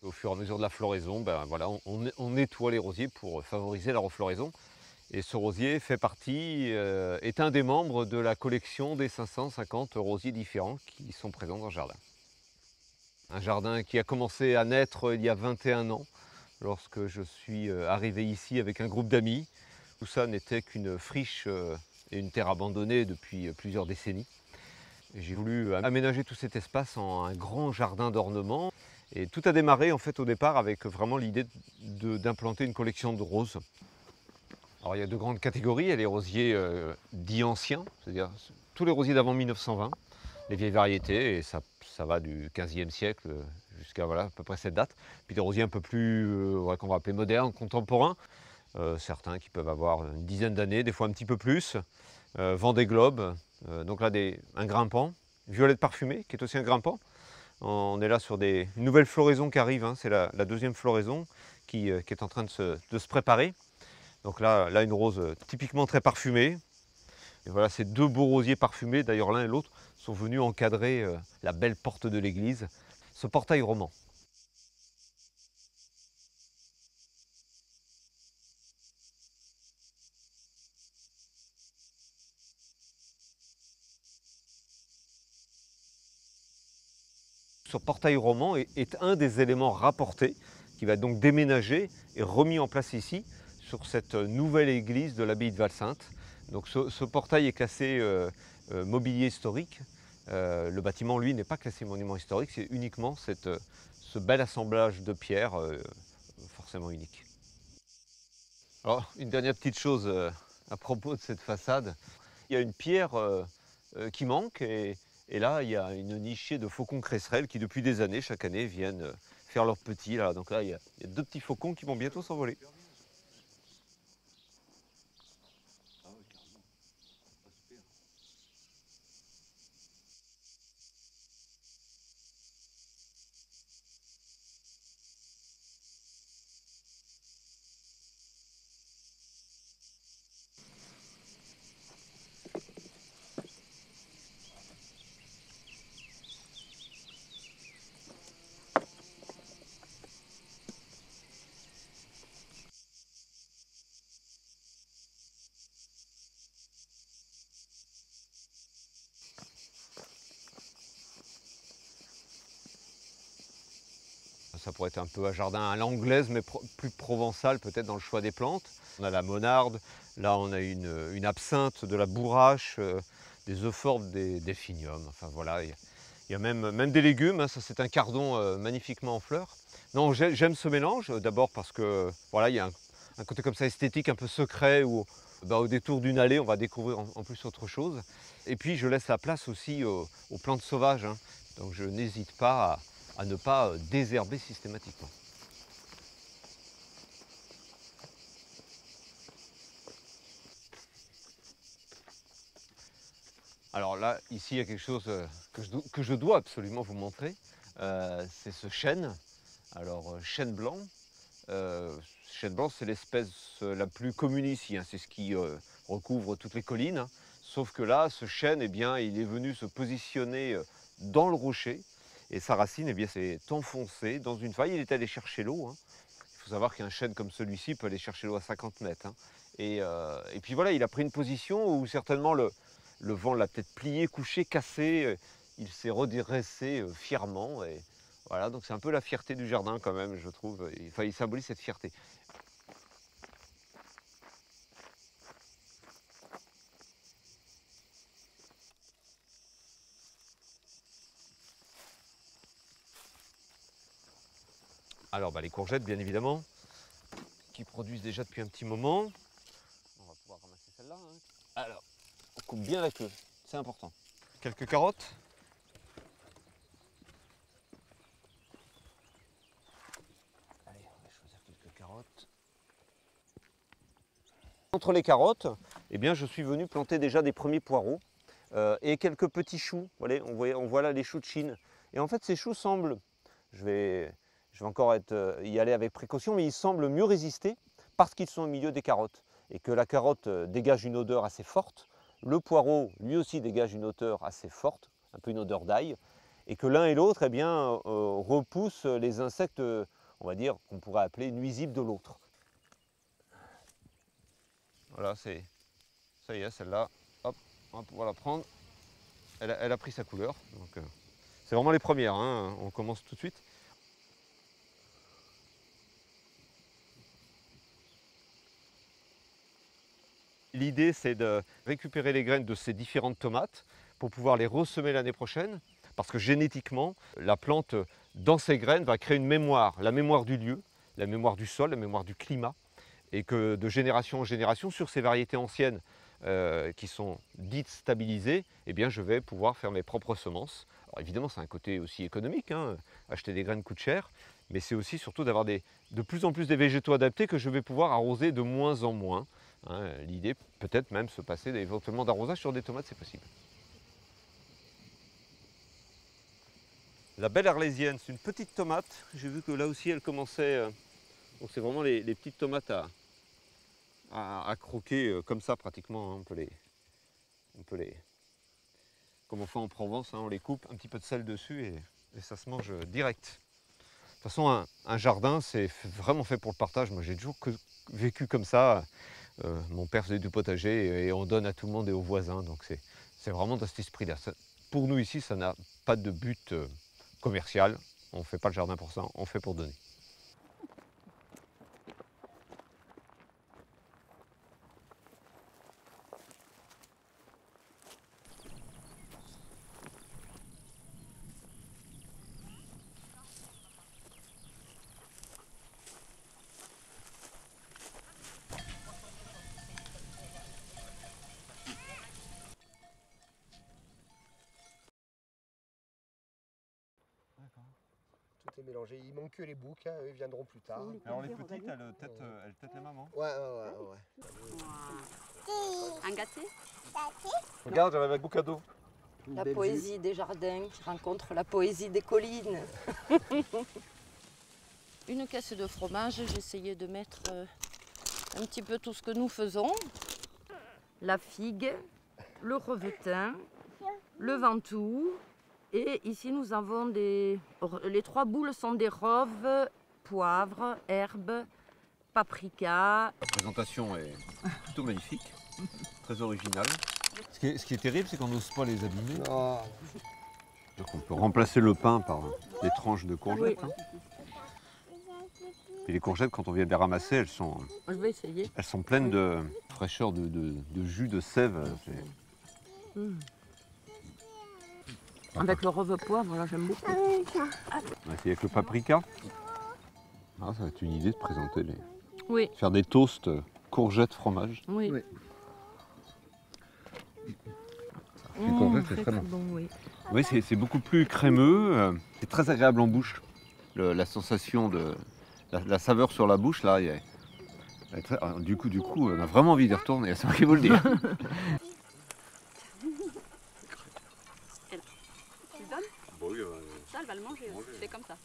Au fur et à mesure de la floraison, ben voilà, on nettoie les rosiers pour favoriser la refloraison. Et ce rosier fait partie, est un des membres de la collection des 550 rosiers différents qui sont présents dans le jardin. Un jardin qui a commencé à naître il y a 21 ans, lorsque je suis arrivé ici avec un groupe d'amis. Tout ça n'était qu'une friche et une terre abandonnée depuis plusieurs décennies. J'ai voulu aménager tout cet espace en un grand jardin d'ornement. Et tout a démarré en fait au départ avec vraiment l'idée d'implanter une collection de roses. Alors il y a deux grandes catégories, il y a les rosiers dits anciens, c'est-à-dire tous les rosiers d'avant 1920, les vieilles variétés, et ça va du 15e siècle jusqu'à voilà, à peu près cette date. Puis des rosiers un peu plus, qu'on va appeler modernes, contemporains, certains qui peuvent avoir une dizaine d'années, des fois un petit peu plus. Vendée Globe, donc là un grimpant. Violette parfumée, qui est aussi un grimpant. On est là sur une nouvelle floraison qui arrive, hein, c'est la deuxième floraison qui est en train de se préparer. Donc là, une rose typiquement très parfumée. Et voilà, ces deux beaux rosiers parfumés, d'ailleurs l'un et l'autre, sont venus encadrer la belle porte de l'église, ce portail roman. Ce portail roman est un des éléments rapportés qui va donc déménager et remis en place ici sur cette nouvelle église de l'abbaye de Valsainte. Donc ce portail est classé mobilier historique. Le bâtiment, lui, n'est pas classé monument historique, c'est uniquement ce bel assemblage de pierres forcément unique. Alors, une dernière petite chose à propos de cette façade. Il y a une pierre qui manque et là, il y a une nichée de faucons cresserelles qui, depuis des années, chaque année, viennent faire leurs petits. Là. Donc là, il y a deux petits faucons qui vont bientôt s'envoler. Ça pourrait être un peu un jardin à l'anglaise, mais plus provençal peut-être dans le choix des plantes. On a la monarde, là on a une absinthe, de la bourrache, des euphorbes, des delphiniums. Enfin voilà, il y a même des légumes, hein. Ça c'est un cardon magnifiquement en fleurs. Non, j'aime ce mélange, d'abord parce que voilà, il y a un côté comme ça esthétique, un peu secret, où au détour d'une allée, on va découvrir en plus autre chose. Et puis je laisse la place aussi aux plantes sauvages, hein. Donc je n'hésite pas à ne pas désherber systématiquement. Alors là, ici, il y a quelque chose que je dois absolument vous montrer. C'est ce chêne. Alors, chêne blanc. Euh, Chêne blanc, c'est l'espèce la plus commune ici, hein. C'est ce qui recouvre toutes les collines, hein. Sauf que là, ce chêne, eh bien, il est venu se positionner dans le rocher. Et sa racine, eh bien, s'est enfoncée dans une faille. Il est allé chercher l'eau, hein. Il faut savoir qu'un chêne comme celui-ci peut aller chercher l'eau à 50 mètres, hein. Et puis voilà, il a pris une position où certainement le vent l'a peut-être plié, couché, cassé. Il s'est redressé fièrement. Et voilà, donc c'est un peu la fierté du jardin quand même, je trouve. Enfin, il symbolise cette fierté. Alors les courgettes, bien évidemment, qui produisent déjà depuis un petit moment. On va pouvoir ramasser celle-là, hein. Alors, on coupe bien la queue, c'est important. Quelques carottes. Allez, on va choisir quelques carottes. Entre les carottes, eh bien, je suis venu planter déjà des premiers poireaux et quelques petits choux. Voilà, on voit là les choux de Chine. Et en fait, ces choux semblent, je vais, je vais encore y aller avec précaution, mais ils semblent mieux résister parce qu'ils sont au milieu des carottes et que la carotte dégage une odeur assez forte. Le poireau, lui aussi, dégage une odeur assez forte, un peu une odeur d'ail. et que l'un et l'autre eh bien, repoussent les insectes, on va dire, qu'on pourrait appeler nuisibles de l'autre. Voilà, ça y est, celle-là, hop, on va pouvoir la prendre. Elle a pris sa couleur. C'est vraiment les premières, hein, on commence tout de suite. L'idée, c'est de récupérer les graines de ces différentes tomates pour pouvoir les ressemer l'année prochaine, parce que génétiquement, la plante, dans ses graines, va créer une mémoire, la mémoire du lieu, la mémoire du sol, la mémoire du climat, et que de génération en génération, sur ces variétés anciennes qui sont dites stabilisées, eh bien, je vais pouvoir faire mes propres semences. Alors évidemment, c'est un côté aussi économique, hein, acheter des graines coûte cher, mais c'est aussi surtout d'avoir de plus en plus des végétaux adaptés que je vais pouvoir arroser de moins en moins. Hein, l'idée, peut-être même se passer éventuellement d'arrosage sur des tomates, c'est possible. La belle arlésienne, c'est une petite tomate. J'ai vu que là aussi, elle commençait. Donc c'est vraiment les petites tomates à croquer comme ça pratiquement. Hein. On peut les, comme on fait en Provence, hein, on les coupe, un petit peu de sel dessus et ça se mange direct. De toute façon, un jardin, c'est vraiment fait pour le partage. Moi, j'ai toujours vécu comme ça. Mon père faisait du potager et on donne à tout le monde et aux voisins. Donc c'est vraiment dans cet esprit-là. Pour nous ici, ça n'a pas de but commercial. On ne fait pas le jardin pour ça, on fait pour donner. Tout est mélangé. Il manque que les boucs, hein, eux viendront plus tard. Alors les petites, elles têtent les mamans. Ouais. Un gâté. Regarde, j'avais un beau cadeau. La poésie des jardins qui rencontre la poésie des collines. Une caisse de fromage, j'ai essayé de mettre un petit peu tout ce que nous faisons. La figue, le revetin, le ventoux. Et ici nous avons les 3 boules sont des roves, poivre, herbes, paprika. La présentation est plutôt magnifique, très originale. Ce qui est terrible, c'est qu'on n'ose pas les abîmer. Oh. Donc on peut remplacer le pain par des tranches de courgettes. Oui. Hein. Et les courgettes, quand on vient de les ramasser, Je vais essayer. elles sont pleines de fraîcheur, de jus, de sève. Avec le rove poivre, là j'aime beaucoup. On va essayer avec le paprika. Ah, ça va être une idée de présenter Oui. faire des toasts courgettes fromage. Oui. Les courgettes, c'est très bon. bon, oui. Oui, c'est beaucoup plus crémeux. C'est très agréable en bouche. La sensation de la saveur sur la bouche là. Du coup, on a vraiment envie d'y retourner. C'est moi qui vous le dire. Tu le donnes? Bon, oui, Ça, elle va le manger. C'est comme ça.